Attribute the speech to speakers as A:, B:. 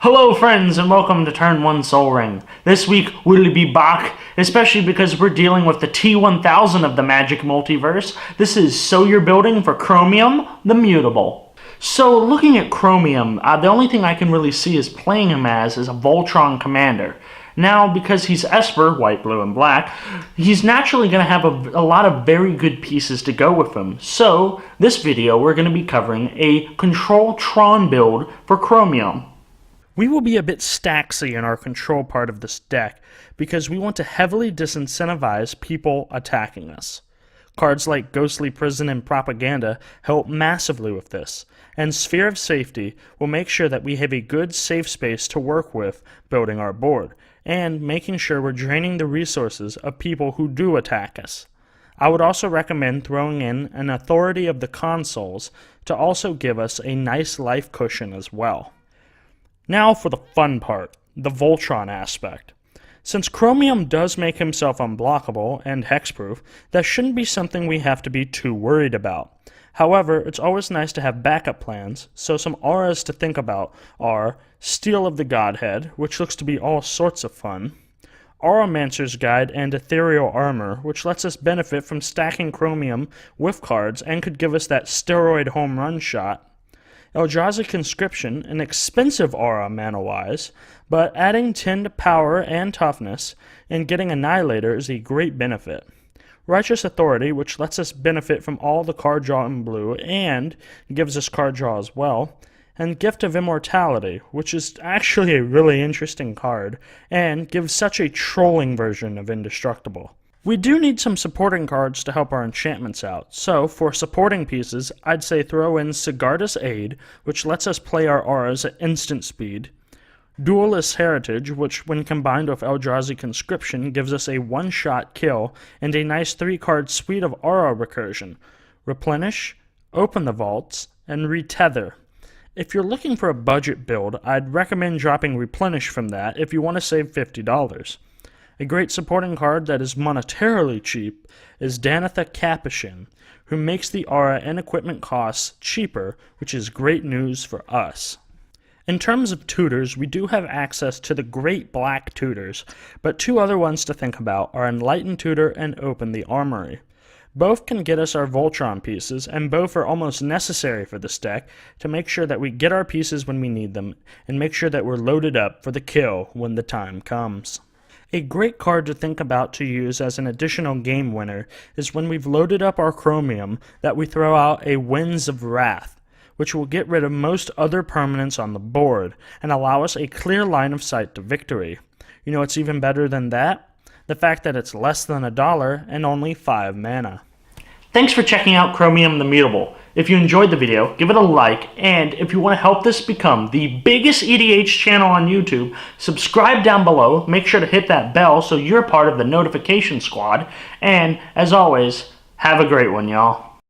A: Hello friends and welcome to Turn 1 Soul Ring. This week we'll be back, especially because we're dealing with the T1000 of the Magic Multiverse. This is So You're Building for Chromium, the Mutable. So looking at Chromium, the only thing I can really see is playing him as is a Voltron Commander. Now, because he's Esper, white, blue, and black, he's naturally going to have a lot of very good pieces to go with him. So, this video we're going to be covering a Control Tron build for Chromium. We will be a bit stacksy in our control part of this deck, because we want to heavily disincentivize people attacking us. Cards like Ghostly Prison and Propaganda help massively with this, and Sphere of Safety will make sure that we have a good safe space to work with building our board, and making sure we're draining the resources of people who do attack us. I would also recommend throwing in an Authority of the Consoles to also give us a nice life cushion as well. Now for the fun part, the Voltron aspect. Since Chromium does make himself unblockable and hexproof, that shouldn't be something we have to be too worried about. However, it's always nice to have backup plans, so some auras to think about are Steel of the Godhead, which looks to be all sorts of fun, Auramancer's Guide and Ethereal Armor, which lets us benefit from stacking Chromium with cards and could give us that steroid home run shot, Eldrazi Conscription, an expensive aura mana-wise, but adding 10 to power and toughness and getting Annihilator is a great benefit. Righteous Authority, which lets us benefit from all the card draw in blue and gives us card draw as well, and Gift of Immortality, which is actually a really interesting card and gives such a trolling version of Indestructible. We do need some supporting cards to help our enchantments out, so for supporting pieces, I'd say throw in Sigarda's Aid, which lets us play our auras at instant speed, Duelist Heritage, which when combined with Eldrazi Conscription gives us a one-shot kill and a nice 3-card suite of aura recursion, Replenish, Open the Vaults, and Retether. If you're looking for a budget build, I'd recommend dropping Replenish from that if you want to save $50. A great supporting card that is monetarily cheap is Danitha Capuchin, who makes the aura and equipment costs cheaper, which is great news for us. In terms of tutors, we do have access to the great black tutors, but two other ones to think about are Enlighten Tutor and Open the Armory. Both can get us our Voltron pieces, and both are almost necessary for this deck to make sure that we get our pieces when we need them, and make sure that we're loaded up for the kill when the time comes. A great card to think about to use as an additional game winner is when we've loaded up our Chromium that we throw out a Winds of Wrath, which will get rid of most other permanents on the board and allow us a clear line of sight to victory. You know what's even better than that? The fact that it's less than $1 and only 5 mana. Thanks for checking out Chromium the Mutable. If you enjoyed the video, give it a like, and if you want to help this become the biggest EDH channel on YouTube, subscribe down below, make sure to hit that bell so you're part of the notification squad, and as always, have a great one, y'all.